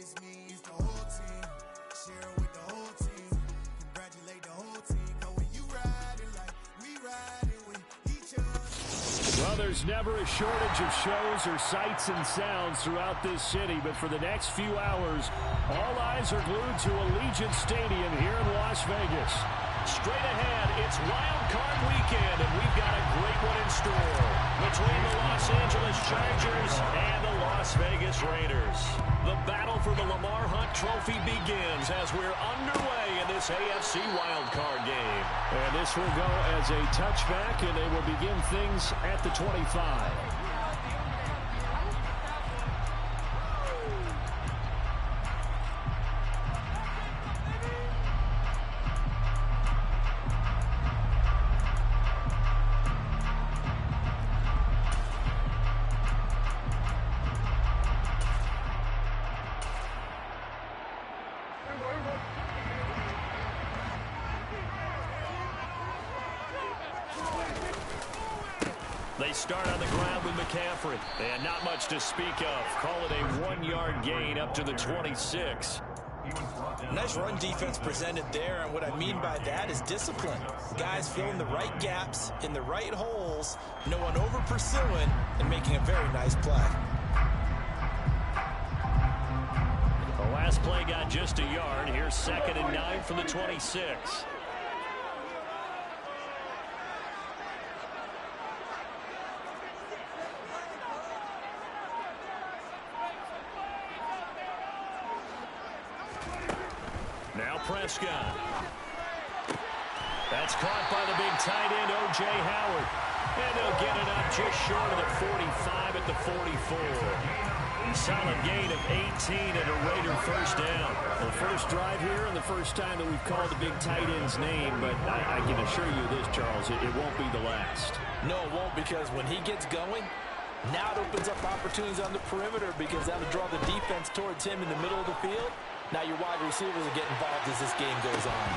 just me, it's the whole team. Share it with the whole team. Congratulate the whole team. Cause when you riding like we riding with each other. Well, there's never a shortage of shows or sights and sounds throughout this city, but for the next few hours, all eyes are glued to Allegiant Stadium here in Las Vegas. Straight ahead, it's Wild Card Weekend, and we've got a great one in store between the Los Angeles Chargers and the Las Vegas Raiders. The battle for the Lamar Hunt Trophy begins as we're underway in this AFC Wild Card game. And this will go as a touchback, and they will begin things at the 25. They start on the ground with McCaffrey. And not much to speak of. Call it a 1-yard gain up to the 26. Nice run defense presented there, and what I mean by that is discipline. Guys filling the right gaps in the right holes, no one over pursuing, and making a very nice play. The last play got just a yard. Here's 2nd and 9 from the 26. Now Prescott. That's caught by the big tight end, O.J. Howard. And they'll get it up just short of the 45 at the 44. Solid gain of 18 and a Raider first down. The first drive here and the first time that we've called the big tight end's name, but I can assure you this, Charles, it won't be the last. No, it won't, because when he gets going, now it opens up opportunities on the perimeter because that'll draw the defense towards him in the middle of the field. Now your wide receivers will get involved as this game goes on.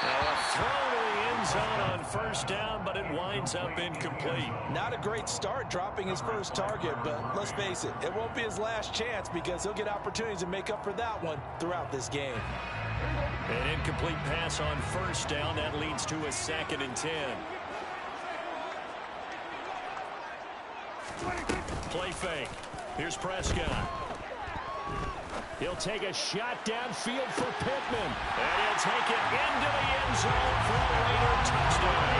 Now a throw to the end zone on first down, but it winds up incomplete. Not a great start dropping his first target, but let's face it, it won't be his last chance because he'll get opportunities to make up for that one throughout this game. An incomplete pass on first down. That leads to a 2nd and 10. Play fake. Here's Prescott. He'll take a shot downfield for Pittman. And he'll take it into the end zone for a Raider touchdown.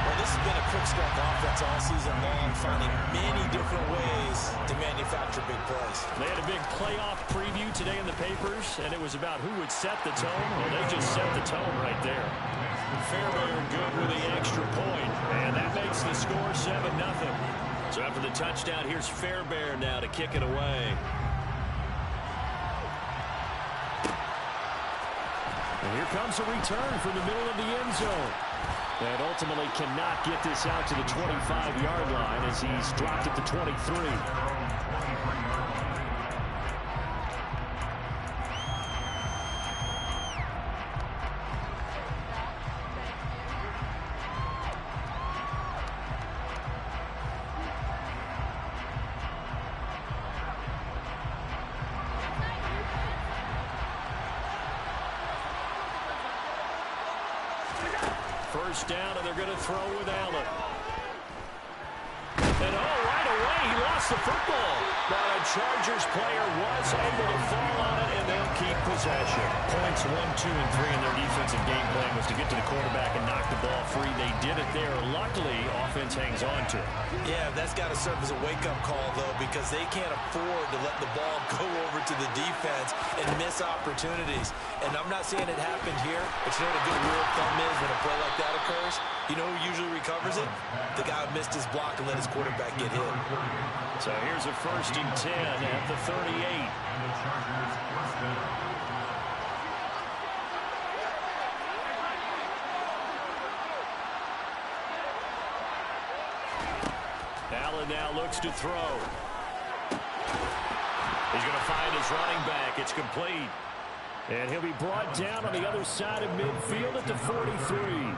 Well, this has been a quick start offense all season long, finding many different ways to manufacture big plays. They had a big playoff preview today in the papers, and it was about who would set the tone. Well, they just set the tone right there. Fairbairn good with the extra point, and that makes the score 7-0. So after the touchdown, here's Fairbairn now to kick it away. And here comes a return from the middle of the end zone. And ultimately cannot get this out to the 25-yard line as he's dropped at the 23. First down, and they're going to throw with Allen. And right away, he lost the football. But a Chargers player was able to fall on it, and they'll keep possession. Points 1, 2, and 3 in their defensive game plan was to get to the quarterback and knock the ball free. They did it there. Luckily, offense hangs on to it. Yeah, that's got to serve as a wake-up call, though, because they can't afford to let the ball go over to the defense and miss opportunities. And I'm not saying it happened here, but you know what a good rule of thumb is when a play like that occurs? You know who usually recovers it? The guy who missed his block and let his quarterback get hit. So here's a 1st and 10 at the 38. Allen now looks to throw. He's going to find his running back. It's complete. And he'll be brought down on the other side of midfield at the 43.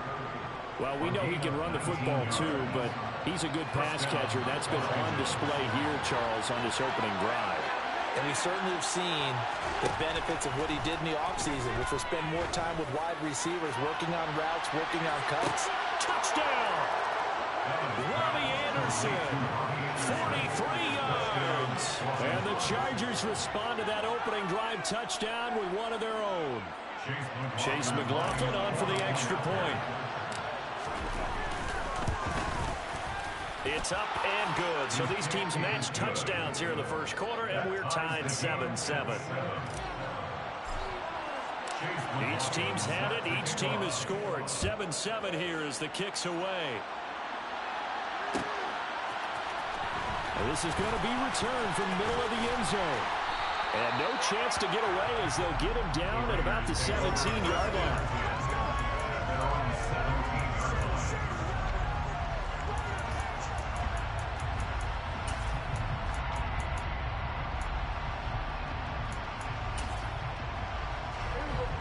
Well, we know he can run the football too, but he's a good pass catcher. That's been on display here, Charles, on this opening drive. And we certainly have seen the benefits of what he did in the offseason, which was spend more time with wide receivers, working on routes, working on cuts. Touchdown! Robbie Anderson, 43 yards. And the Chargers respond to that opening drive touchdown with one of their own. Chase McLaughlin on for the extra point. It's up and good. So these teams match touchdowns here in the first quarter, and we're tied 7-7. Each team's had it. Each team has scored. 7-7 here as the kick's away. And this is going to be returned from the middle of the end zone. And no chance to get away as they'll get him down at about the 17-yard line.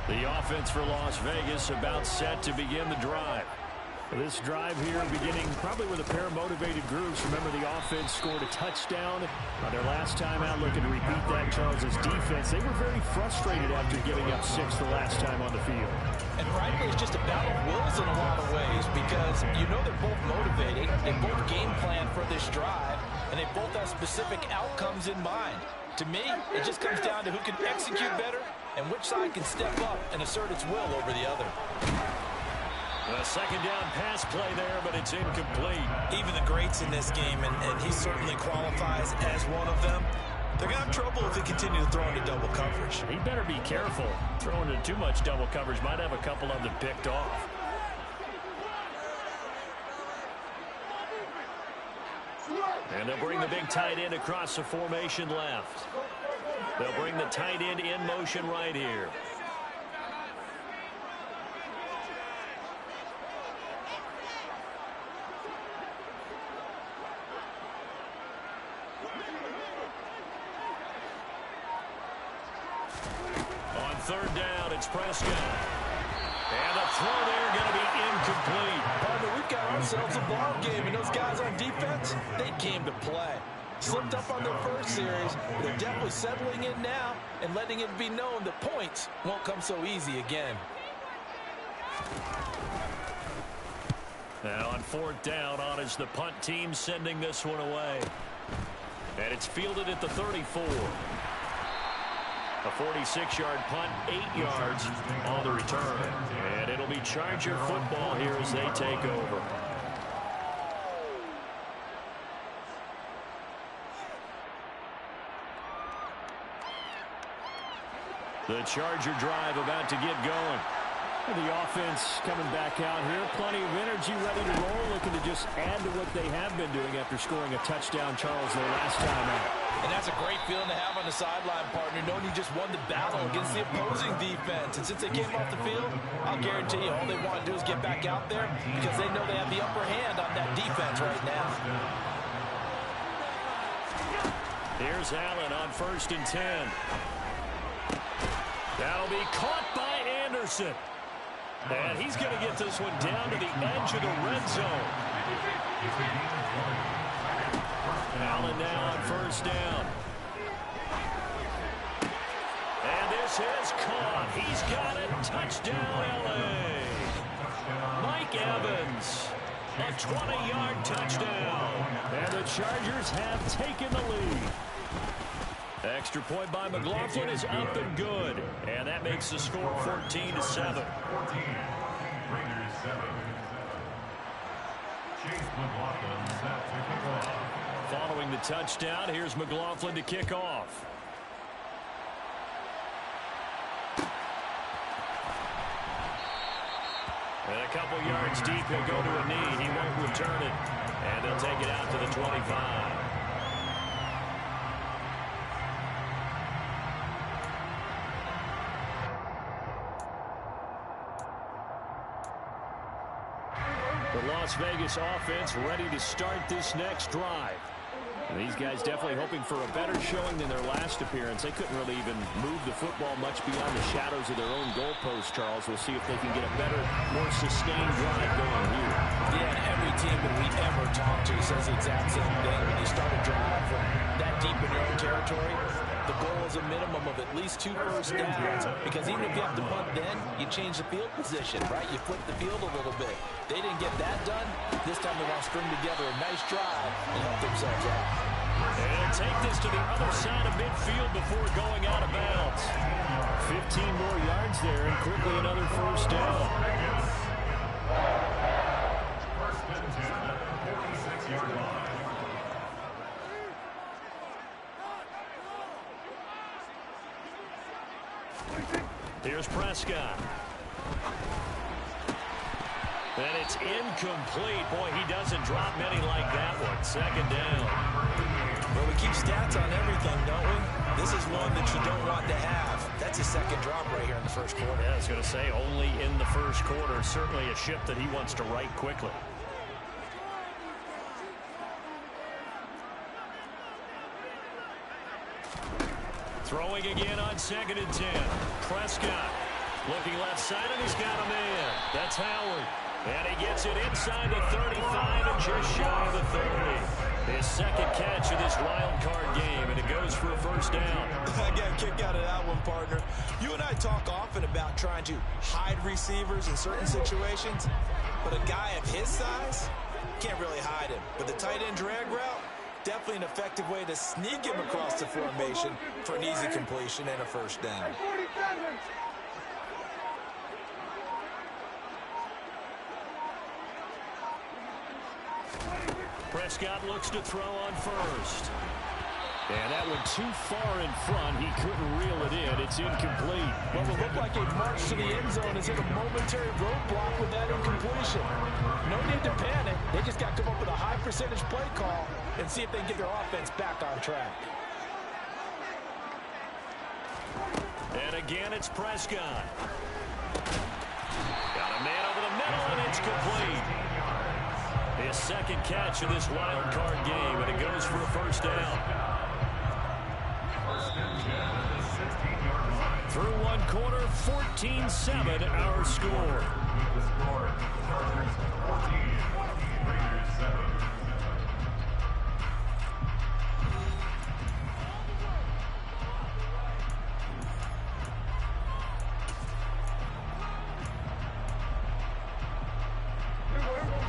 The offense for Las Vegas about set to begin the drive. This drive here beginning probably with a pair of motivated groups. Remember, the offense scored a touchdown on their last time out. Looking to repeat that. Charles's defense, they were very frustrated after giving up 6 the last time on the field. And frankly, it's just a battle of wills in a lot of ways because you know they're both motivated. They both game plan for this drive, and they both have specific outcomes in mind. To me, it just comes down to who can execute better and which side can step up and assert its will over the other. A second down pass play there, but it's incomplete. Even the greats in this game, and he certainly qualifies as one of them, they're going to have trouble if they continue to throw into double coverage. He better be careful. Throwing into too much double coverage might have a couple of them picked off. And they'll bring the big tight end across the formation left. They'll bring the tight end in motion right here. On third down, it's Prescott. And the throw there going to be incomplete. Partner, we've got ourselves a ball game, and those guys on defense, they came to play. Slipped up on their first series, but they're definitely settling in now and letting it be known that points won't come so easy again. Now on fourth down, on is the punt team sending this one away. And it's fielded at the 34. A 46-yard punt, 8 yards on the return. And it'll be Charger football here as they take over. The Charger drive about to get going. And the offense coming back out here. Plenty of energy, ready to roll, looking to just add to what they have been doing after scoring a touchdown, Charles, their last time out. And that's a great feeling to have on the sideline, partner, knowing you just won the battle against the opposing defense. And since they came off the field, I'll guarantee you all they want to do is get back out there because they know they have the upper hand on that defense right now. Here's Allen on 1st and 10. That'll be caught by Anderson. And he's going to get this one down to the edge of the red zone. Allen now on 1st down. And this is caught. He's got it. Touchdown, L.A. Mike Evans. A 20-yard touchdown. And the Chargers have taken the lead. Extra point by McLaughlin is up and good. And that makes the score 14-7. Following the touchdown, here's McLaughlin to kick off. And a couple yards deep, he'll go to a knee. He won't return it. And they'll take it out to the 25. The Las Vegas offense ready to start this next drive. And these guys definitely hoping for a better showing than their last appearance. They couldn't really even move the football much beyond the shadows of their own goalpost, Charles. We'll see if they can get a better, more sustained drive going here. Yeah, and every team that we ever talk to says the exact same thing. When you start a drive from that deep in your own territory, the goal was a minimum of at least 2 first downs, because even if you have to punt then, you change the field position, right? You flip the field a little bit. They didn't get that done. This time they want to string together a nice drive and help themselves out. And take this to the other side of midfield before going out of bounds. 15 more yards there, and quickly another first down. First and 10 at the 56-yard line. Here's Prescott. And it's incomplete. Boy, he doesn't drop many like that one. Second down. Well, we keep stats on everything, don't we? This is one that you don't want to have. That's a second drop right here in the first quarter. Yeah, I was going to say, only in the first quarter. Certainly a ship that he wants to right quickly. Throwing again on 2nd and 10. Prescott looking left side, and he's got a man. That's Howard. And he gets it inside the 35 and just shy of the 30. His second catch of this wild card game, and it goes for a first down. I got a kick out of that one, partner. You and I talk often about trying to hide receivers in certain situations, but a guy of his size can't really hide him. But the tight end drag route, definitely an effective way to sneak him across the formation for an easy completion and a first down. Prescott looks to throw on first. And that went too far in front. He couldn't reel it in. It's incomplete. Well, it looked like a march to the end zone is hit a momentary roadblock with that incompletion. No need to panic. They just got to come up with a high percentage play call and see if they can get their offense back on track. And again, it's Prescott. Got a man over the middle, and it's complete. His second catch of this wild card game, and it goes for a first down. Through one quarter, 14-7 our score. Chargers 14, Raiders 7.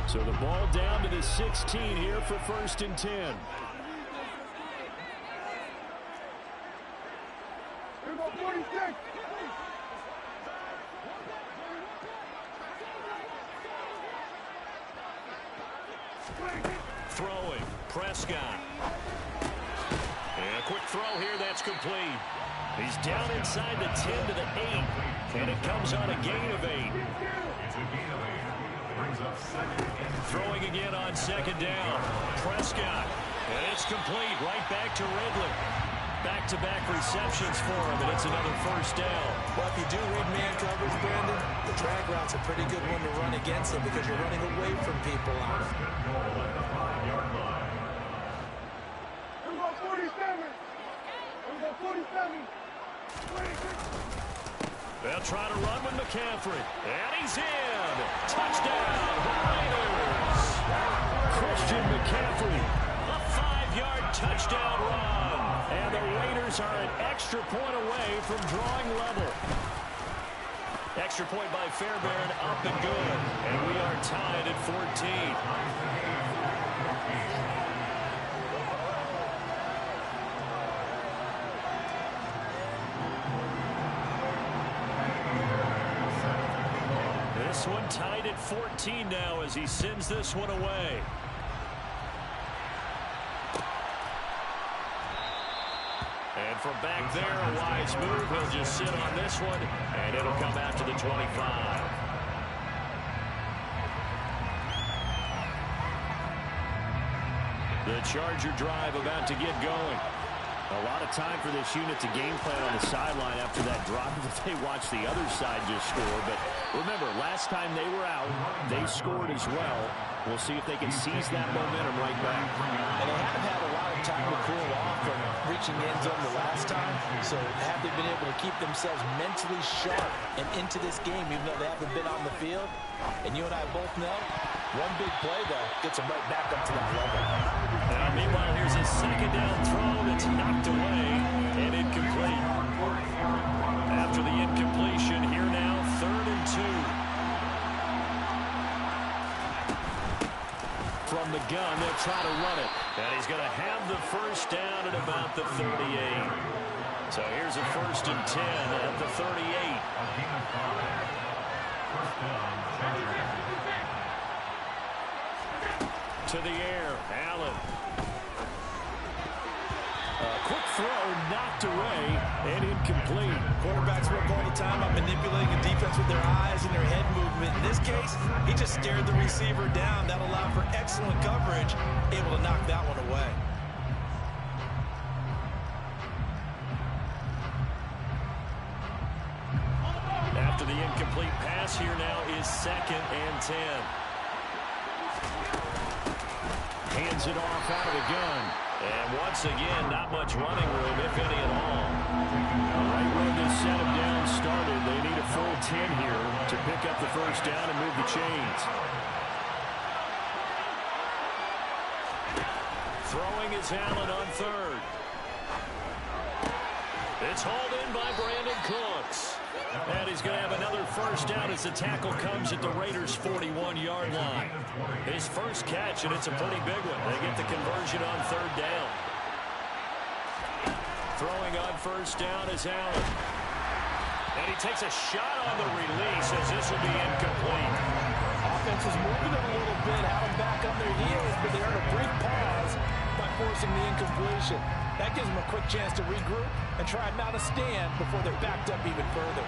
So the ball down to the 16 here for 1st and 10. Throwing, Prescott. And a quick throw here, that's complete. He's down inside the 10 to the 8, and it comes on a gain of 8. Throwing again on 2nd down. Prescott. And it's complete. Right back to Ridley. Back-to-back receptions for him, and it's another first down. Well, if you do read man coverage, Brandon, the drag route's a pretty good one to run against them because you're running away from people on it. They'll try to run with McCaffrey. And he's in. Touchdown, Raiders. Christian McCaffrey. A 5-yard touchdown run. And the Raiders are an extra point away from drawing level. Extra point by Fairbairn, up and good. And we are tied at 14. This one tied at 14 now as he sends this one away. And from back there, a wise move. He'll just sit on this one, and it'll come out to the 25. The Charger drive about to get going. A lot of time for this unit to game plan on the sideline after that drive that they watched the other side just score. But remember, last time they were out, they scored as well. We'll see if they can seize that momentum right back. And they haven't had a lot of time to cool off from reaching the end zone the last time. So have they been able to keep themselves mentally sharp and into this game, even though they haven't been on the field? And you and I both know, one big play, though, gets them right back up to that level. Now, meanwhile, here's a second down throw that's knocked away and incomplete. gun. They'll try to run it. And he's going to have the first down at about the 38. So here's a 1st and 10 at the 38. To the air, Allen. Quick throw, knocked away, and incomplete. Quarterbacks work all the time on manipulating the defense with their eyes and their head movement. In this case, he just stared the receiver down. That allowed for excellent coverage, able to knock that one away. After the incomplete pass, here now is 2nd and 10. Hands it off out of the gun. And once again, not much running room, if any at all. Right when this set him down started, they need a full 10 here to pick up the first down and move the chains. Throwing is Allen on 3rd. It's hauled in by Brandon Cooks. And he's going to have another first down as the tackle comes at the Raiders' 41-yard line. His first catch, and it's a pretty big one. They get the conversion on 3rd down. Throwing on first down is Allen. And he takes a shot on the release as this will be incomplete. Offense is moving it a little bit, had them back on their heels, but they earn a brief pause by forcing the incompletion. That gives them a quick chance to regroup and try and mount a stand before they're backed up even further.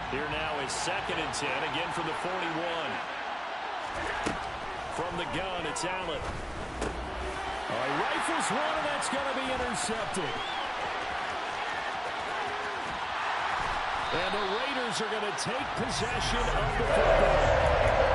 Here now is 2nd and 10, again from the 41. From the gun, it's Allen. He rifles one, and that's going to be intercepted. And the Raiders are going to take possession of the football.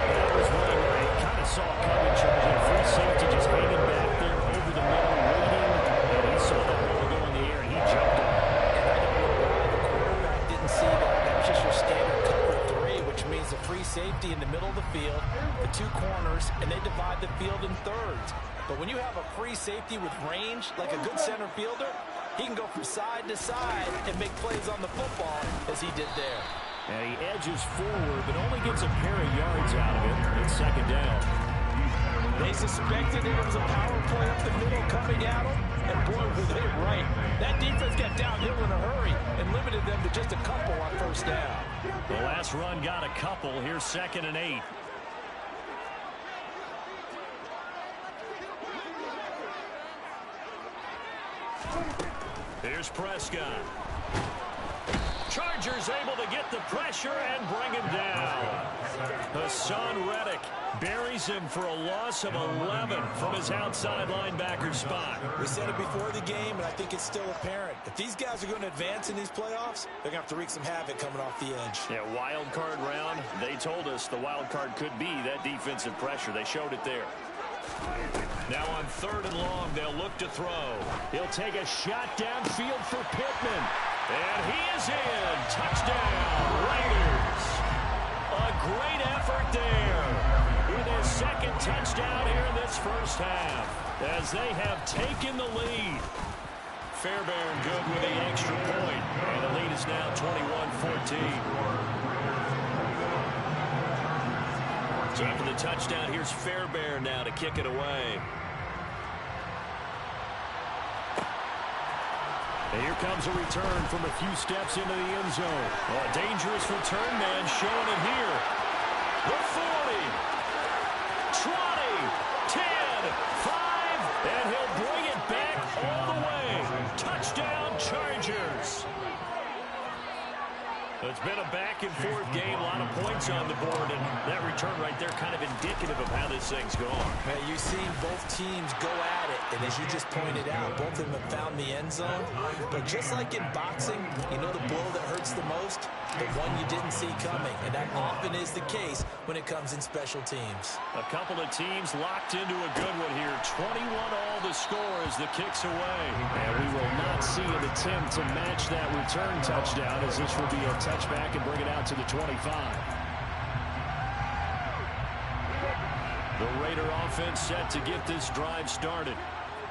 That was one where he kind of saw it coming, Charlie. Free safety just hanging back there over the middle, waiting. And he saw that ball go in the air, and he jumped on it. And I don't know why the quarterback didn't see that. That was just your standard cover 3, which means the free safety in the middle of the field, the 2 corners, and they divide the field in thirds. But when you have a free safety with range, like a good center fielder, he can go from side to side and make plays on the football as he did there. And he edges forward, but only gets a pair of yards out of it. It's 2nd down. They suspected it was a power play up the middle coming at them, and boy, were they right. That defense got downhill in a hurry and limited them to just a couple on first down. The last run got a couple. Here's 2nd and 8. Here's Prescott. Chargers able to get the pressure and bring him down. Hassan Reddick buries him for a loss of 11 from his outside linebacker spot. We said it before the game, and I think it's still apparent. If these guys are going to advance in these playoffs, they're going to have to wreak some havoc coming off the edge. Yeah, wild card round. They told us the wild card could be that defensive pressure. They showed it there. Now on 3rd and long, they'll look to throw. He'll take a shot downfield for Pittman. And he is in. Touchdown, Raiders. A great effort there. With his 2nd touchdown here in this first half. As they have taken the lead. Fairbairn good with the extra point. And the lead is now 21-14. So after the touchdown, here's Fairbairn now to kick it away. And here comes a return from a few steps into the end zone. Oh, a dangerous return man showing it here. The 40, 20, 10, 5, and he'll bring it back all the way. Touchdown, Chargers. It's been a back-and-forth game, a lot of points on the board, and that return right there kind of indicative of how this thing's going. Man, you've seen both teams go at it, and as you just pointed out, both of them have found the end zone. But just like in boxing, you know the blow that hurts the most? The one you didn't see coming, and that often is the case when it comes in special teams. A couple of teams locked into a good one here. 21 all the score as the kick's away. And we will not see an attempt to match that return touchdown, as this will be a touchback and bring it out to the 25. The Raider offense set to get this drive started.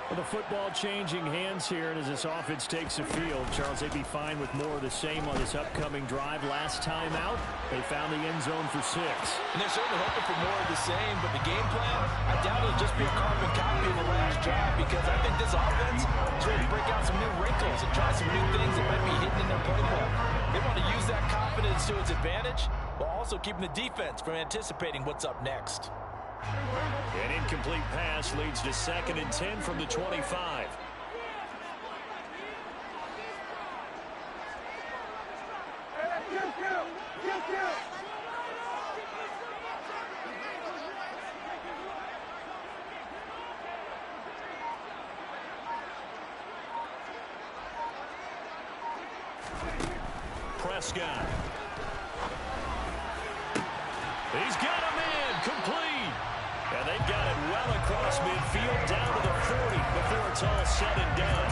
Well, the football changing hands here, and as this offense takes the field, Charles, they'd be fine with more of the same on this upcoming drive. Last time out, they found the end zone for 6. And they're certainly hoping for more of the same, but the game plan, I doubt it'll just be a carbon copy of the last drive, because I think this offense is ready to break out some new wrinkles and try some new things that might be hidden in their playbook. They want to use that confidence to its advantage, while also keeping the defense from anticipating what's up next. An incomplete pass leads to 2nd and 10 from the 25. Prescott. He's got him in, complete. And they've got it well across midfield, down to the 40 before it's all said and done.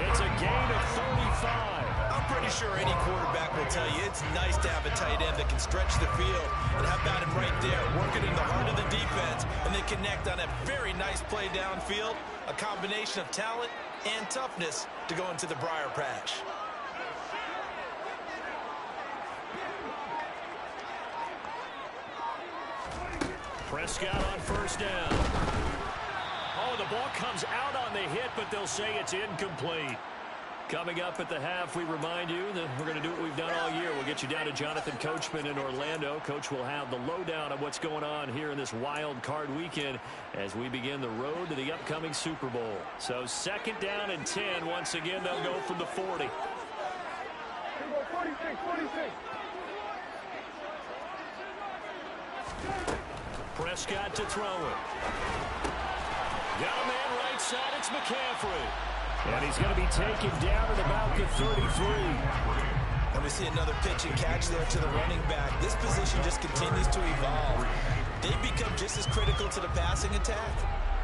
It's a gain of 35. I'm pretty sure any quarterback will tell you it's nice to have a tight end that can stretch the field. And how about him right there, working in the heart of the defense, and they connect on a very nice play downfield, a combination of talent and toughness to go into the briar patch. Prescott on 1st down. Oh, the ball comes out on the hit, but they'll say it's incomplete. Coming up at the half, we remind you that we're going to do what we've done all year. We'll get you down to Jonathan Coachman in Orlando. Coach will have the lowdown of what's going on here in this wild card weekend as we begin the road to the upcoming Super Bowl. So 2nd down and 10. Once again, they'll go from the 40. 46. Prescott to throw it. Got a man right side. It's McCaffrey. And he's going to be taken down at about the 33. And we see another pitch and catch there to the running back. This position just continues to evolve. They become just as critical to the passing attack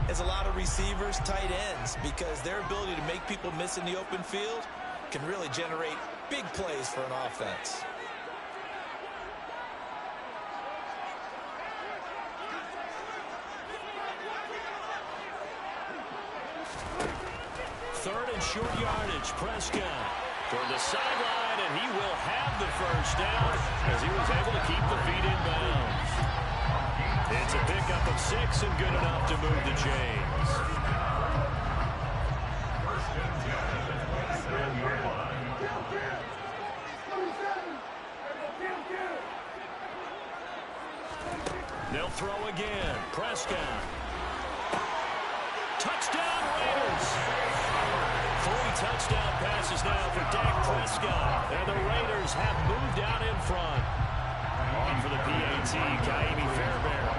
as a lot of receivers, tight ends, because their ability to make people miss in the open field can really generate big plays for an offense. Third and short yardage. Prescott toward the sideline, and he will have the 1st down as he was able to keep the feet in bounds. It's a pickup of 6 and good enough to move the chains. They'll throw again. Prescott. Touchdown Raiders. 3 touchdown passes now for Dak Prescott. And the Raiders have moved out in front. On for the PAT, Ka'imi Fairbairn.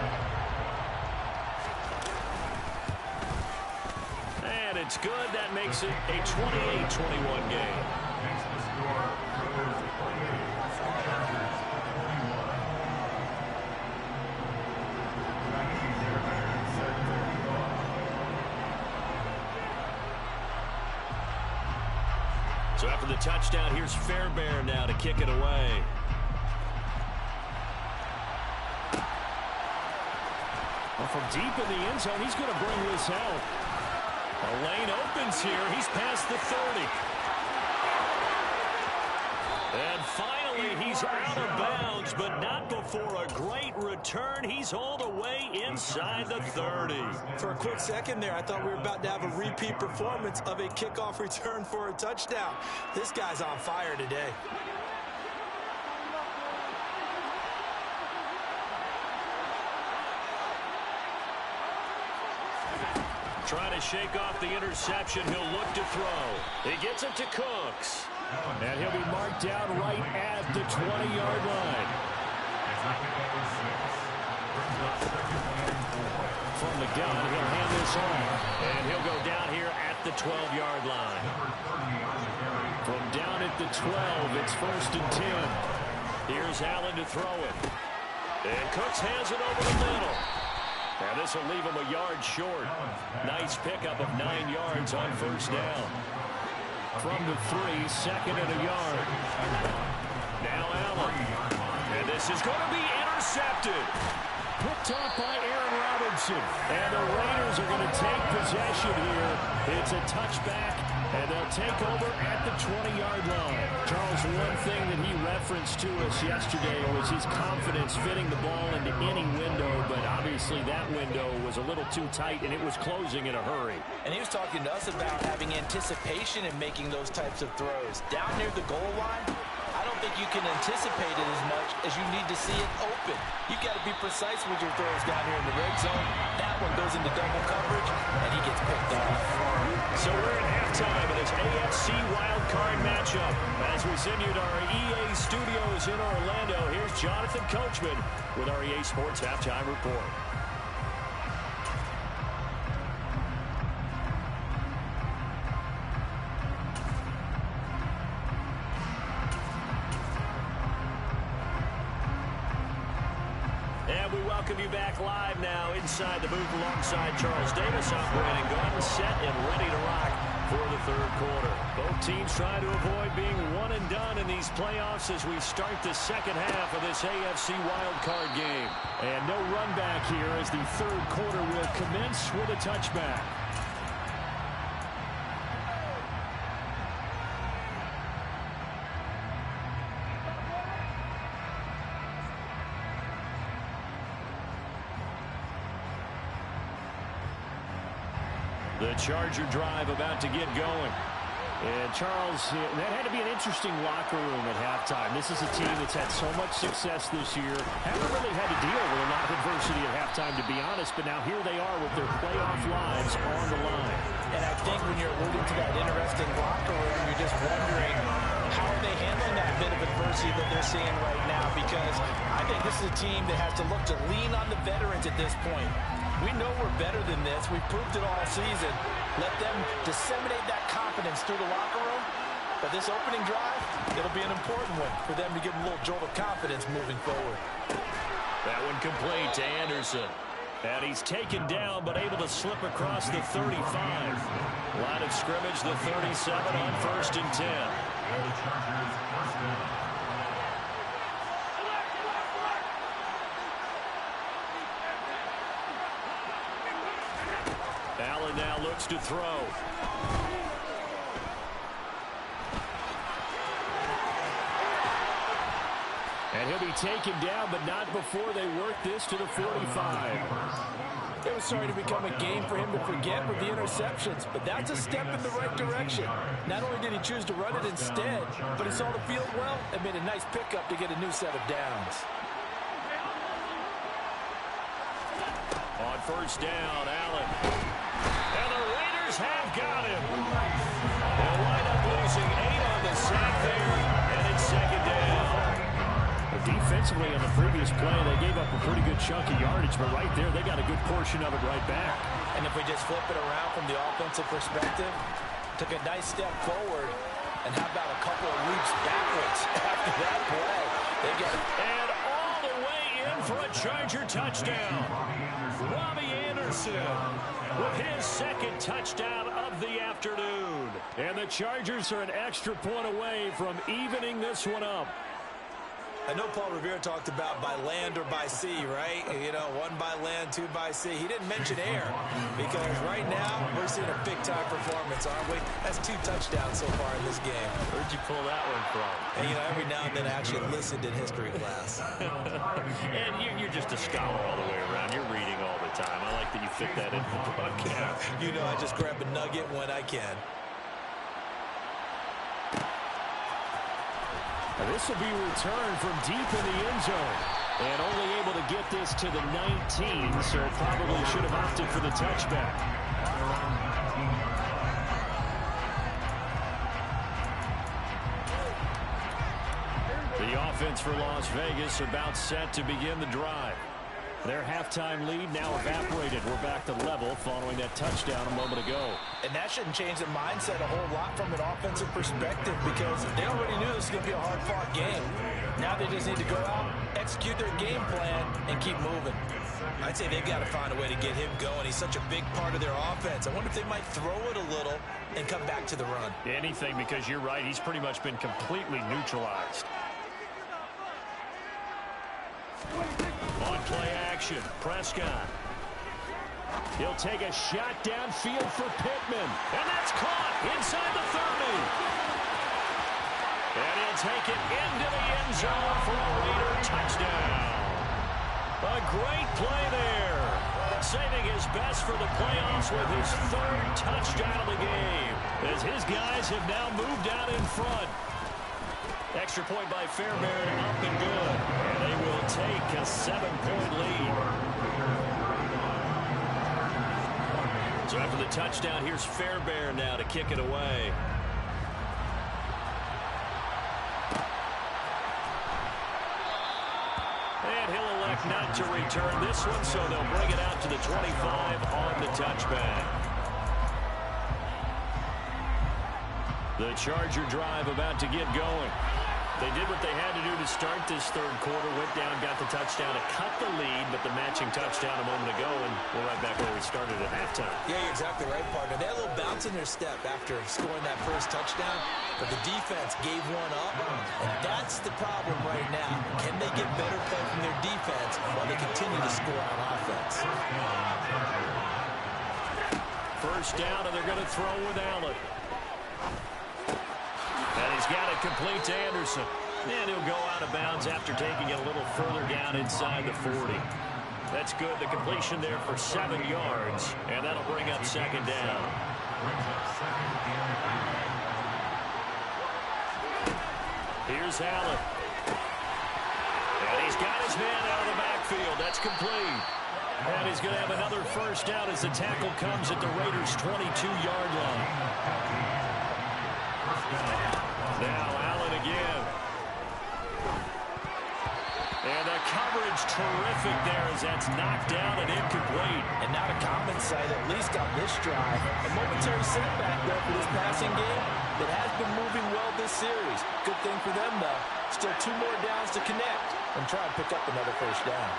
And it's good. That makes it a 28-21 game. So after the touchdown, here's Fairbairn now to kick it away. Well, from deep in the end zone, he's going to bring this out. A lane opens here. He's past the 30. And finally, he's out of bounds, but not before a great return. He's all the way inside the 30. For a quick second there, I thought we were about to have a repeat performance of a kickoff return for a touchdown. This guy's on fire today. Trying to shake off the interception. He'll look to throw. He gets it to Cooks. And he'll be marked down right at the 20-yard line. From the gun, he'll hand this off. And he'll go down here at the 12-yard line. From down at the 12, it's 1st and 10. Here's Allen to throw it. And Cooks hands it over the middle. Now this will leave him a yard short. Nice pickup of 9 yards on 1st down. From the 3, 2nd and a yard. Now Allen. And this is going to be intercepted. picked off by Aaron Robinson. And the Raiders are going to take possession here. It's a touchback, and they'll take over at the 20-yard line. Charles, one thing that he referenced to us yesterday was his confidence fitting the ball into any window, but obviously that window was a little too tight, and it was closing in a hurry. And he was talking to us about having anticipation in making those types of throws. Down near the goal line, I don't think you can anticipate it as much as you need to see it open. You've got to be precise with your throws down here in the red zone. That one goes into double coverage, and he gets picked off. So we're at halftime in this AFC wildcard matchup. As we send you to our EA studios in Orlando, here's Jonathan Coachman with our EA Sports Halftime Report. And we welcome you back live now inside the booth alongside Charles Davis. I'm Brandon Gaudin, set and ready to rock for the third quarter. Both teams trying to avoid being one and done in these playoffs as we start the second half of this AFC wildcard game. And no run back here as the third quarter will commence with a touchback. The Charger drive about to get going. And Charles, that had to be an interesting locker room at halftime. This is a team that's had so much success this year. Haven't really had to deal with a lot of adversity at halftime, to be honest. But now here they are with their playoff lives on the line. And I think when you're alluding to that interesting locker room, you're just wondering how are they handling that bit of adversity that they're seeing right now, because I think this is a team that has to look to lean on the veterans at this point. We know we're better than this. We've proved it all season. Let them disseminate that confidence through the locker room. But this opening drive, it'll be an important one for them to give them a little jolt of confidence moving forward. That one complete to Anderson. And he's taken down, but able to slip across the 35. Line of scrimmage, the 37 on 1st and 10. And the Chargers first down. Allen now looks to throw. And he'll be taken down, but not before they work this to the 45. It was starting to become a game for him to forget with the interceptions, but that's a step in the right direction. Not only did he choose to run it instead, but he saw the field well and made a nice pickup to get a new set of downs. On 1st down, Allen. And the Raiders have got him. They'll wind up losing 8 on the sack there, and it's 2nd down. Defensively on the previous play, they gave up a pretty good chunk of yardage, but right there, they got a good portion of it right back. And if we just flip it around from the offensive perspective, took a nice step forward, and how about a couple of leaps backwards after that play? They get it. And all the way in for a Charger touchdown. Robbie Anderson with his 2nd touchdown of the afternoon. And the Chargers are an extra point away from evening this one up. I know Paul Revere talked about by land or by sea, right? You know, 1 by land, 2 by sea. He didn't mention air because right now we're seeing a big-time performance, aren't we? That's 2 touchdowns so far in this game. Where'd you pull that one from? And, you know, every now and then I actually listened in history class. And you're just a scholar all the way around. You're reading all the time. I like that you fit that into the broadcast. You know, I just grab a nugget when I can. This will be returned from deep in the end zone. And only able to get this to the 19, so probably should have opted for the touchback. The offense for Las Vegas about set to begin the drive. Their halftime lead now evaporated. We're back to level following that touchdown a moment ago. And that shouldn't change the mindset a whole lot from an offensive perspective because they already knew this was going to be a hard-fought game. Now they just need to go out, execute their game plan, and keep moving. I'd say they've got to find a way to get him going. He's such a big part of their offense. I wonder if they might throw it a little and come back to the run. Anything, because you're right. He's pretty much been completely neutralized. On on play action. Prescott. He'll take a shot downfield for Pittman. And that's caught inside the 30. And he'll take it into the end zone for a Raider touchdown. A great play there. Saving his best for the playoffs with his third touchdown of the game, as his guys have now moved out in front. Extra point by Fairbairn, up and good. And they will take a 7-point lead. So after the touchdown, here's Fairbairn now to kick it away. And he'll elect not to return this one, so they'll bring it out to the 25 on the touchback. The Charger drive about to get going. They did what they had to do to start this third quarter, went down, got the touchdown to cut the lead, but the matching touchdown a moment ago, and we're right back where we started at halftime. Yeah, you're exactly right, partner. They had a little bounce in their step after scoring that first touchdown, but the defense gave one up, and that's the problem right now. Can they get better play from their defense while they continue to score on offense? First down, and they're going to throw with Allen. And he's got it complete to Anderson. And he'll go out of bounds after taking it a little further down inside the 40. That's good. The completion there for 7 yards. And that'll bring up second down. Here's Allen. And he's got his man out of the backfield. That's complete. And he's going to have another first down as the tackle comes at the Raiders' 22-yard line. Now Allen again. And the coverage terrific there as that's knocked down and incomplete. And not a common sight, at least on this drive. A momentary setback there for this passing game that has been moving well this series. Good thing for them, though. Still 2 more downs to connect and try and pick up another first down.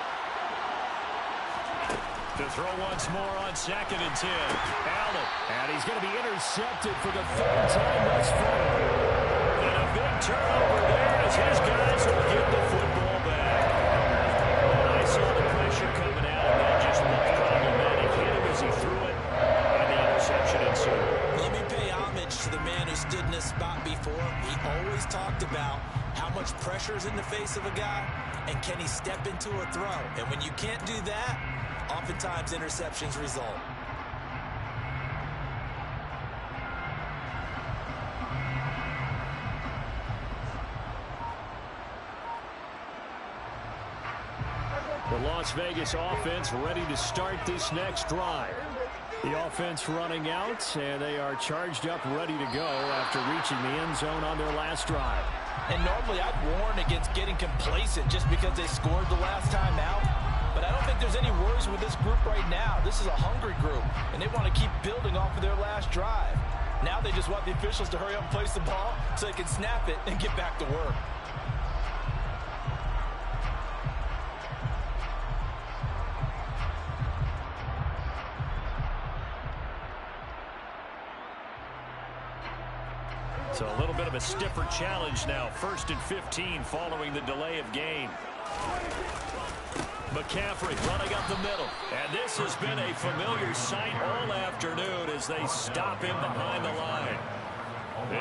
To throw once more on 2nd and 10. Allen. And he's going to be intercepted for the 3rd time thus far. And a big turnover there as his guys will get the football back. I saw the pressure coming out, and that just looked problematic. Hit him as he threw it, and the interception ensued. Let me pay homage to the man who stood in this spot before. He always talked about how much pressure is in the face of a guy, and can he step into a throw. And when you can't do that, oftentimes interceptions result. The Las Vegas offense ready to start this next drive. The offense running out, and they are charged up, ready to go after reaching the end zone on their last drive. And normally I'd warn against getting complacent just because they scored the last time out. But I don't think there's any worries with this group right now. This is a hungry group, and they want to keep building off of their last drive. Now they just want the officials to hurry up and place the ball so they can snap it and get back to work. So a little bit of a stiffer challenge now. 1st and 15 following the delay of game. McCaffrey running up the middle. And this has been a familiar sight all afternoon as they stop him behind the line.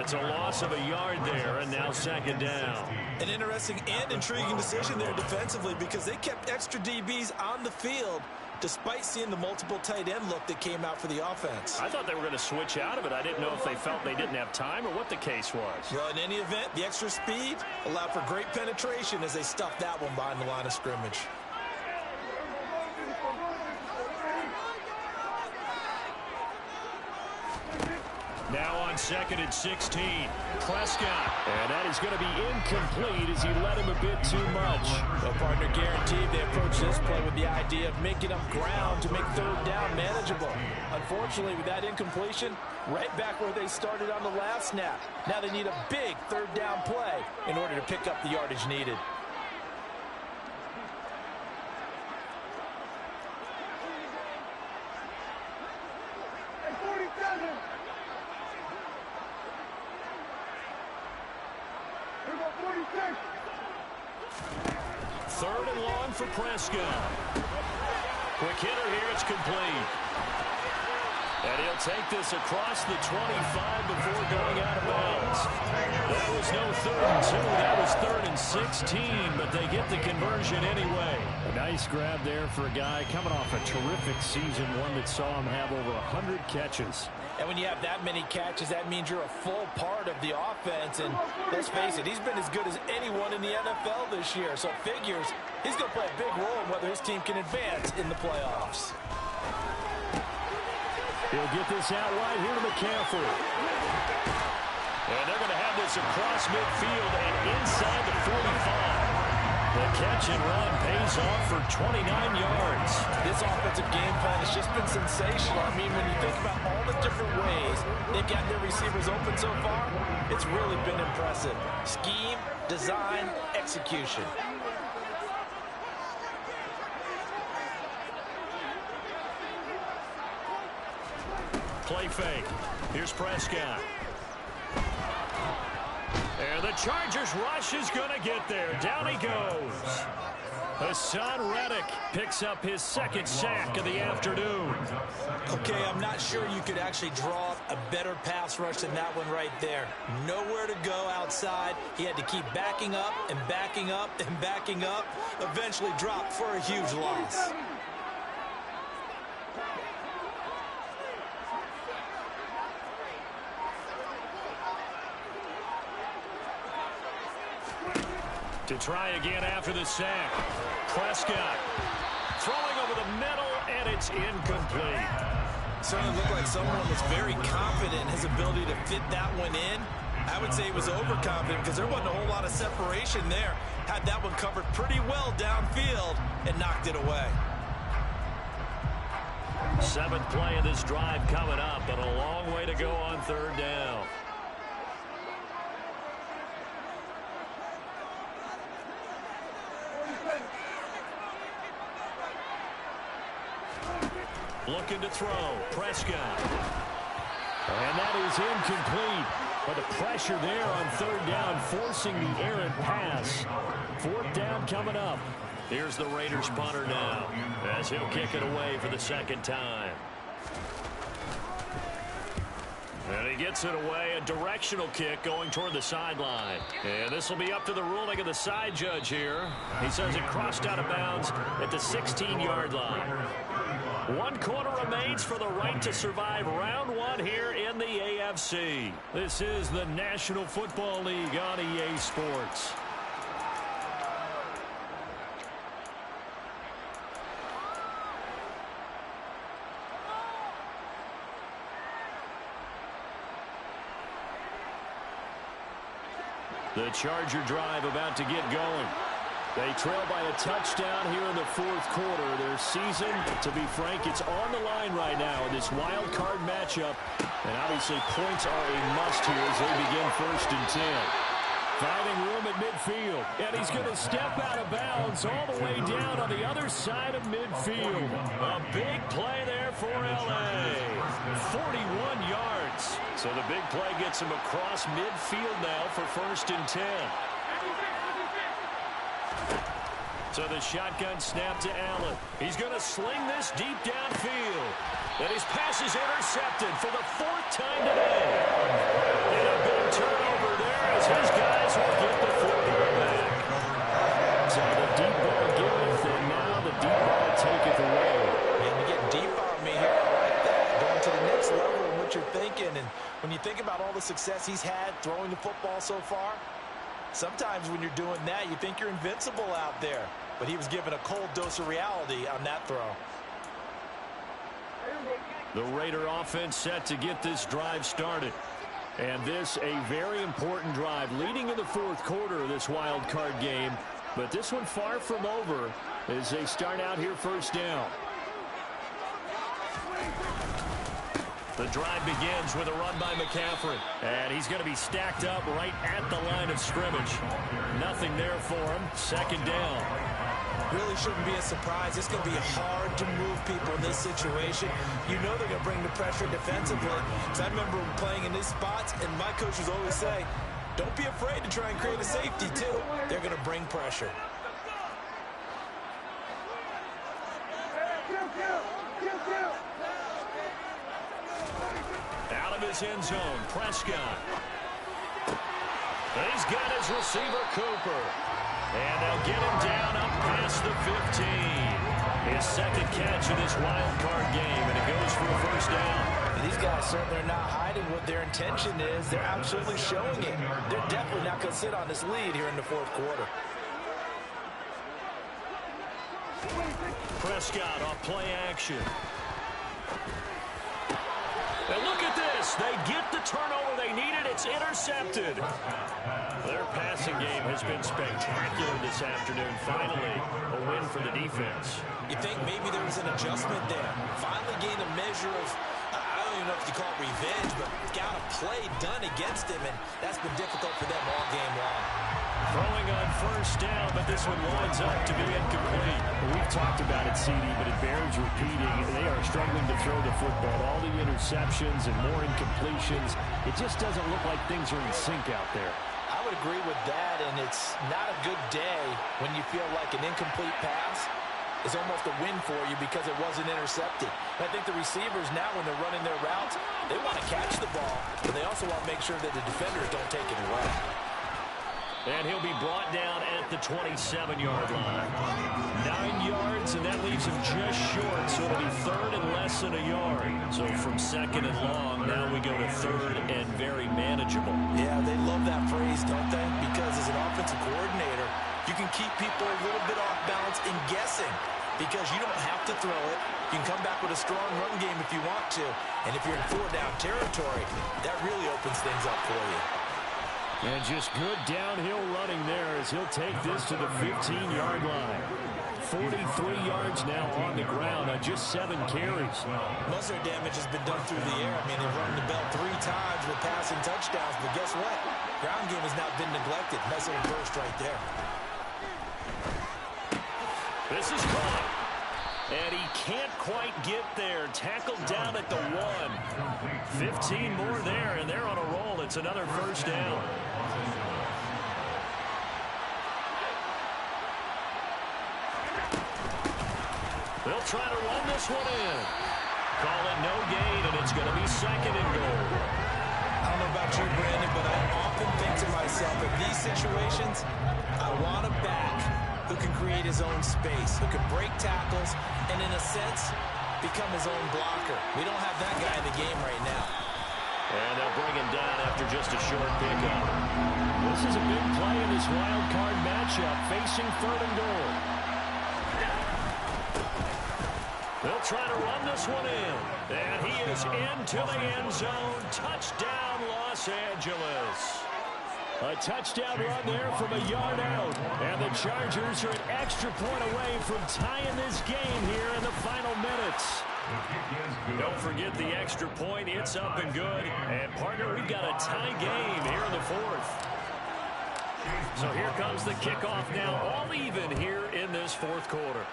It's a loss of a yard there, and now 2nd down. An interesting and intriguing decision there defensively because they kept extra DBs on the field despite seeing the multiple tight end look that came out for the offense. I thought they were going to switch out of it. I didn't know if they felt they didn't have time or what the case was. Well, in any event, the extra speed allowed for great penetration as they stuffed that one behind the line of scrimmage. Now on 2nd and 16, Prescott. And that is going to be incomplete as he led him a bit too much. Well, partner, guaranteed they approach this play with the idea of making up ground to make 3rd down manageable. Unfortunately, with that incompletion, right back where they started on the last snap. Now they need a big 3rd down play in order to pick up the yardage needed. 3rd and long for Prescott. Quick hitter here. It's complete. And he'll take this across the 25 before going out of bounds. That was no 3rd and 2. That was 3rd and 16, but they get the conversion anyway. A nice grab there for a guy coming off a terrific season, one that saw him have over 100 catches. And when you have that many catches, that means you're a full part of the offense. And let's face it, he's been as good as anyone in the NFL this year. So it figures he's going to play a big role in whether his team can advance in the playoffs. He'll get this out right here to McCaffrey. And they're going to have this across midfield and inside the 45. The catch and run pays off for 29 yards. This offensive game plan has just been sensational. I mean, when you think about all the different ways they've gotten their receivers open so far, it's really been impressive. Scheme, design, execution. Play fake. Here's Prescott. And the Chargers rush is going to get there. Down he goes. Hassan Reddick picks up his 2nd sack of the afternoon. Okay, I'm not sure you could actually draw up a better pass rush than that one right there. Nowhere to go outside. He had to keep backing up and backing up and backing up. Eventually dropped for a huge loss. To try again after the sack. Prescott throwing over the middle, and it's incomplete. Certainly looked like someone was very confident in his ability to fit that one in. I would say he was overconfident because there wasn't a whole lot of separation there. Had that one covered pretty well downfield and knocked it away. 7th play of this drive coming up, but a long way to go on 3rd down. Looking to throw. Prescott. And that is incomplete. But the pressure there on 3rd down, forcing the errant pass. 4th down coming up. Here's the Raiders punter now, as he'll kick it away for the 2nd time. And he gets it away, a directional kick going toward the sideline. And this will be up to the ruling of the side judge here. He says it crossed out of bounds at the 16-yard line. 1 quarter remains for the right to survive round 1 here in the AFC. This is the National Football League on EA Sports. The Charger drive about to get going. They trail by a touchdown here in the 4th quarter. Their season, to be frank, it's on the line right now in this wild card matchup. And obviously points are a must here as they begin 1st and 10. Finding room at midfield. And he's going to step out of bounds all the way down on the other side of midfield. A big play there for L.A. 41 yards. So the big play gets him across midfield now for 1st and 10. So the shotgun snap to Allen. He's going to sling this deep downfield. And his pass is intercepted for the 4th time today. And a big turnover there as his guys will get the football back. So the deep ball giveth, and now the deep ball taketh away. And you get deep on me here. I like that. Going to the next level in what you're thinking. And when you think about all the success he's had throwing the football so far, sometimes when you're doing that, you think you're invincible out there. But he was given a cold dose of reality on that throw. The Raider offense set to get this drive started. And this a very important drive leading in the 4th quarter of this wild card game. But this one far from over as they start out here 1st down. The drive begins with a run by McCaffrey. And he's going to be stacked up right at the line of scrimmage. Nothing there for him. 2nd down. Really shouldn't be a surprise. It's going to be hard to move people in this situation. You know they're going to bring the pressure defensively. Because I remember playing in these spots, and my coaches always say, don't be afraid to try and create a safety, too. They're going to bring pressure. his end zone. Prescott. He's got his receiver, Cooper. And they'll get him down up past the 15. His second catch in this wild card game, and it goes for a first down. These guys certainly are not hiding what their intention is. They're absolutely showing it. They're definitely not going to sit on this lead here in the fourth quarter. Prescott off play action. And look at this. They get the turnover they needed. It's intercepted. Their passing game has been spectacular this afternoon. Finally, a win for the defense. You think maybe there was an adjustment there. Finally gained a measure of, I don't even know if you call it revenge, but got a play done against him, and that's been difficult for them all game long. Throwing on first down, but this one winds up to be incomplete. We've talked about it, CD, but it bears repeating. They are struggling to throw the football. All the interceptions and more incompletions. It just doesn't look like things are in sync out there. I would agree with that, and it's not a good day when you feel like an incomplete pass is almost a win for you because it wasn't intercepted. And I think the receivers now, when they're running their routes, they want to catch the ball, but they also want to make sure that the defenders don't take it away. And he'll be brought down at the 27-yard line. 9 yards, and that leaves him just short, so it'll be third and less than a yard. So from second and long, now we go to third and very manageable. Yeah, they love that phrase, don't they? Because as an offensive coordinator, you can keep people a little bit off balance and guessing because you don't have to throw it. You can come back with a strong run game if you want to. And if you're in four-down territory, that really opens things up for you. And just good downhill running there as he'll take this to the 15-yard line. 43 yards now on the ground on just 7 carries. Most of their damage has been done through the air. I mean, they've run the bell 3 times with passing touchdowns, but guess what? Ground game has not been neglected. Nice little burst right there. This is caught. And he can't quite get there. Tackled down at the 1. 15 more there, and they're on a roll. It's another first down. They'll try to run this one in. Call it no gain, and it's going to be second and goal. I don't know about you, Brandon, but I often think to myself, in these situations, I want a back who can create his own space, who can break tackles, and in a sense, become his own blocker. We don't have that guy in the game right now. And they'll bring him down after just a short pickup. This is a big play in this wild card matchup, facing third and goal. They'll try to run this one in. And he is into the end zone. Touchdown, Los Angeles. A touchdown run there from a yard out. And the Chargers are an extra point away from tying this game here in the final minutes. Don't forget the extra point. It's up and good. And, partner, we've got a tie game here in the fourth. So here comes the kickoff now, all even here in this fourth quarter.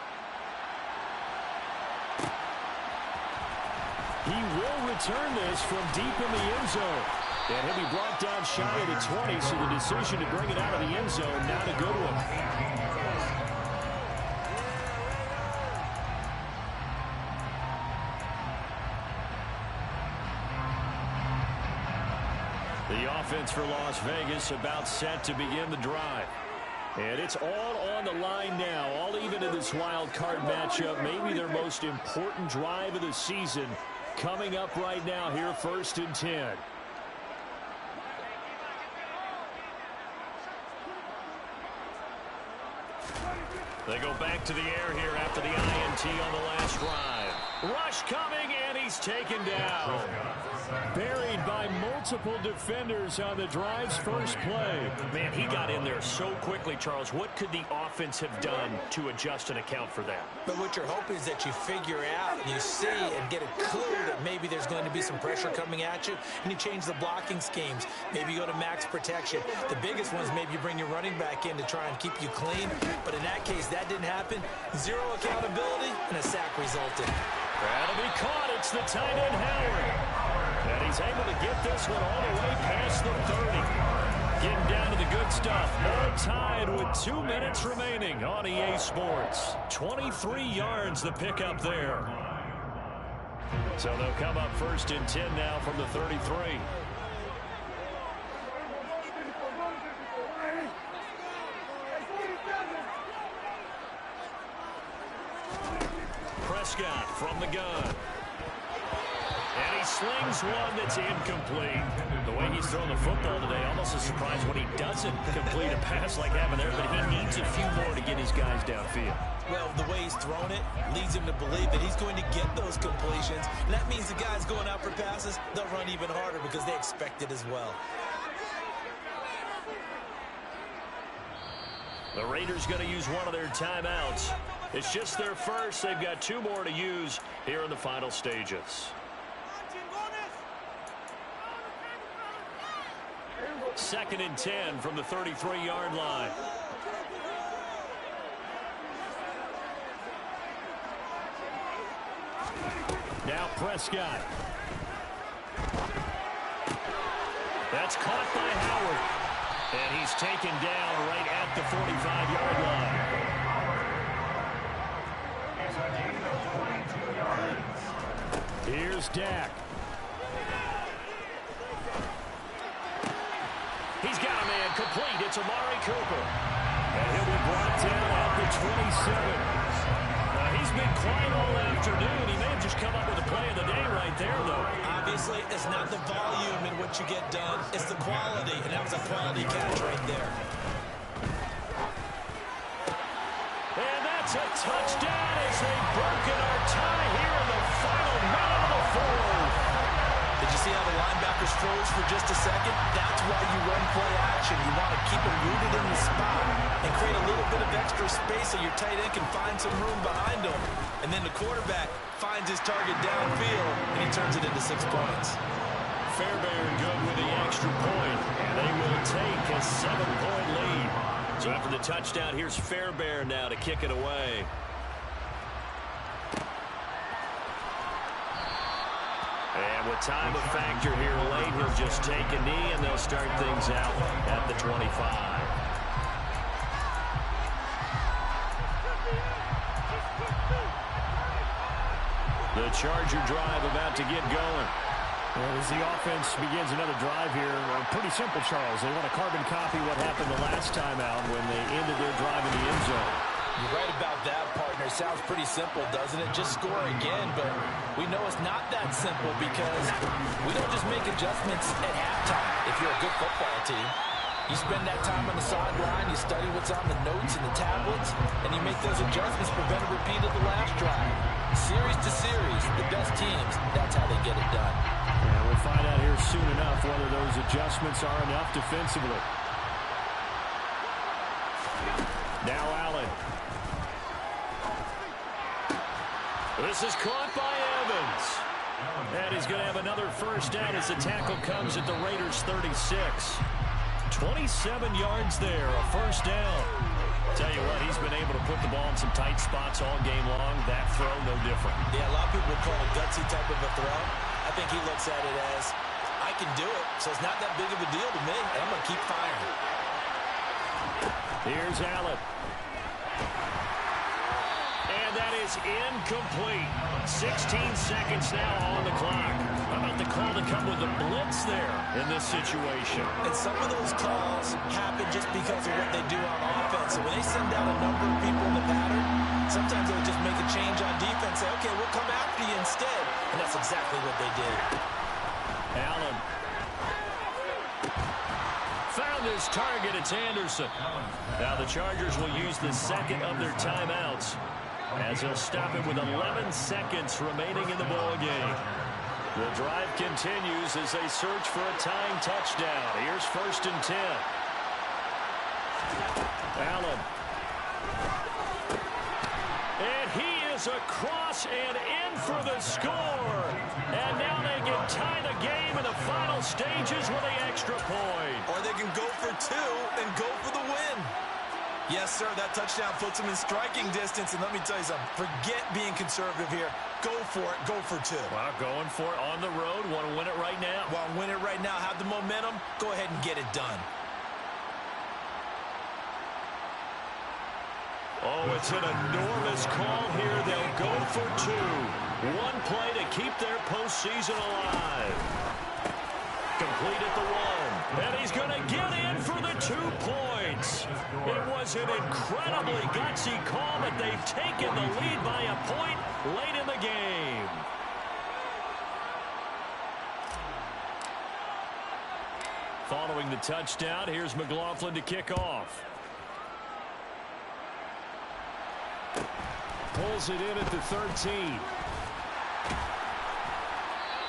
He will return this from deep in the end zone. And he'll be brought down shy of the 20, so the decision to bring it out of the end zone, not a good one. The offense for Las Vegas about set to begin the drive. And it's all on the line now, all even in this wild card matchup, maybe their most important drive of the season coming up right now here, 1st and 10. They go back to the air here after the INT on the last drive. Rush coming, and he's taken down. Buried by multiple defenders on the drive's first play. Man, he got in there so quickly, Charles. What could the offense have done to adjust and account for that? But what you're hoping is that you figure out, you see, and get a clue that maybe there's going to be some pressure coming at you, and you change the blocking schemes. Maybe you go to max protection. The biggest one is maybe you bring your running back in to try and keep you clean. But in that case, that didn't happen. Zero accountability, and a sack resulted. That'll be caught. It's the tight end, Howard. And he's able to get this one all the way past the 30. Getting down to the good stuff. All tied with 2 minutes remaining on EA Sports. 23 yards the pickup there. So they'll come up 1st and 10 now from the 33. Prescott from the gun. And he slings one that's incomplete. The way he's throwing the football today, almost a surprise when he doesn't complete a pass like having there, but he needs a few more to get his guys downfield. Well, the way he's thrown it leads him to believe that he's going to get those completions. And that means the guys going out for passes, they'll run even harder because they expect it as well. The Raiders going to use one of their timeouts. It's just their first. They've got 2 more to use here in the final stages. 2nd and 10 from the 33-yard line. Now Prescott. That's caught by Howard. And he's taken down right at the 45-yard line. Here's Dak. He's got a man complete. It's Amari Cooper. And he'll be brought down at the 27. He's been quiet all afternoon. He may have just come up with a play of the day right there, though. Obviously, it's not the volume in what you get done. It's the quality, and that was a quality catch right there. And that's a touchdown as they've broken our tie here in the final minute of the 4th. Did you see how the linebackers froze for just a second? That's why you run play action. You want to keep them rooted in the spot and create a little bit of extra space so your tight end can find some room behind him. And then the quarterback finds his target downfield, and he turns it into 6 points. Fairbairn good with the extra point, and they will take a 7-point lead. So after the touchdown, here's Fairbairn now to kick it away. And with time a factor here late, he'll just take a knee, and they'll start things out at the 25. The Charger drive about to get going. Well, as the offense begins another drive here, pretty simple, Charles. They want to carbon copy what happened the last time out when they ended their drive in the end zone. You're right about that, partner. Sounds pretty simple, doesn't it? Just score again, but we know it's not that simple because we don't just make adjustments at halftime if you're a good football team. You spend that time on the sideline, you study what's on the notes and the tablets, and you make those adjustments, prevent a repeat of the last drive. Series to series, the best teams, that's how they get it done. And we'll find out here soon enough whether those adjustments are enough defensively. Now Allen. This is caught by Evans. And he's going to have another first down as the tackle comes at the Raiders' 36. 27 yards there, a first down. Tell you what, he's been able to put the ball in some tight spots all game long. That throw, no different. Yeah, a lot of people would call it a gutsy type of a throw. I think he looks at it as, I can do it, so it's not that big of a deal to me, and I'm going to keep firing. Here's Allen. And that is incomplete. 16 seconds now on the clock. How about the call to come with a blitz there in this situation? And some of those calls happen just because of what they do on offense. So when they send out a number of people in the pattern, sometimes they'll just make a change on defense, say, okay, we'll come after you instead. And that's exactly what they did. Allen. Found his target. It's Anderson. Now the Chargers will use the second of their timeouts as they'll stop it with 11 seconds remaining in the ball game. The drive continues as they search for a tying touchdown. Here's 1st and 10. Allen. And he is across and in for the score. And now they can tie the game in the final stages with the extra point. Or they can go for 2 and go for the win. Yes, sir, that touchdown puts them in striking distance. And let me tell you something, forget being conservative here. Go for it, go for 2. Well, going for it on the road. Want to win it right now. Want to win it right now, have the momentum, go ahead and get it done. Oh, it's an enormous call here. They'll go for 2. One play to keep their postseason alive. Complete at the 1. And he's going to get in for the 2 points. It was an incredibly gutsy call, but they've taken the lead by a point late in the game. Following the touchdown, here's McLaughlin to kick off. Pulls it in at the 13.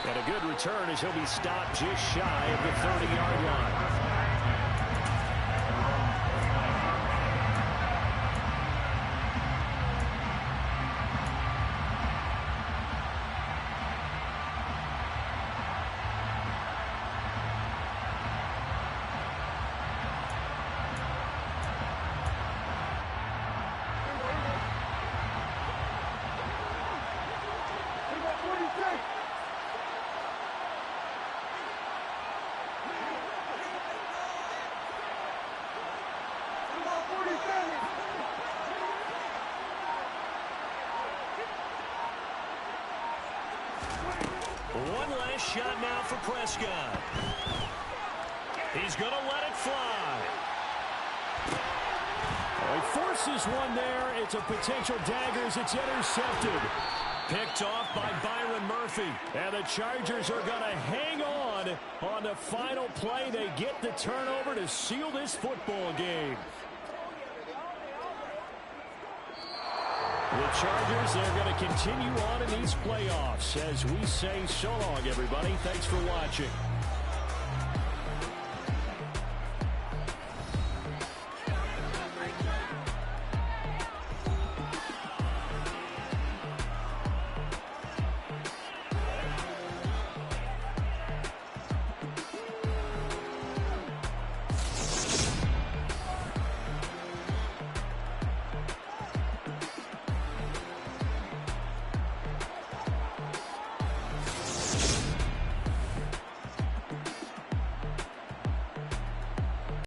And a good return as he'll be stopped just shy of the 30-yard line. One last shot now for Prescott. He's going to let it fly. He forces one there. It's a potential dagger as it's intercepted. Picked off by Byron Murphy. And the Chargers are going to hang on the final play. They get the turnover to seal this football game. The Chargers, they're going to continue on in these playoffs as we say so long, everybody. Thanks for watching.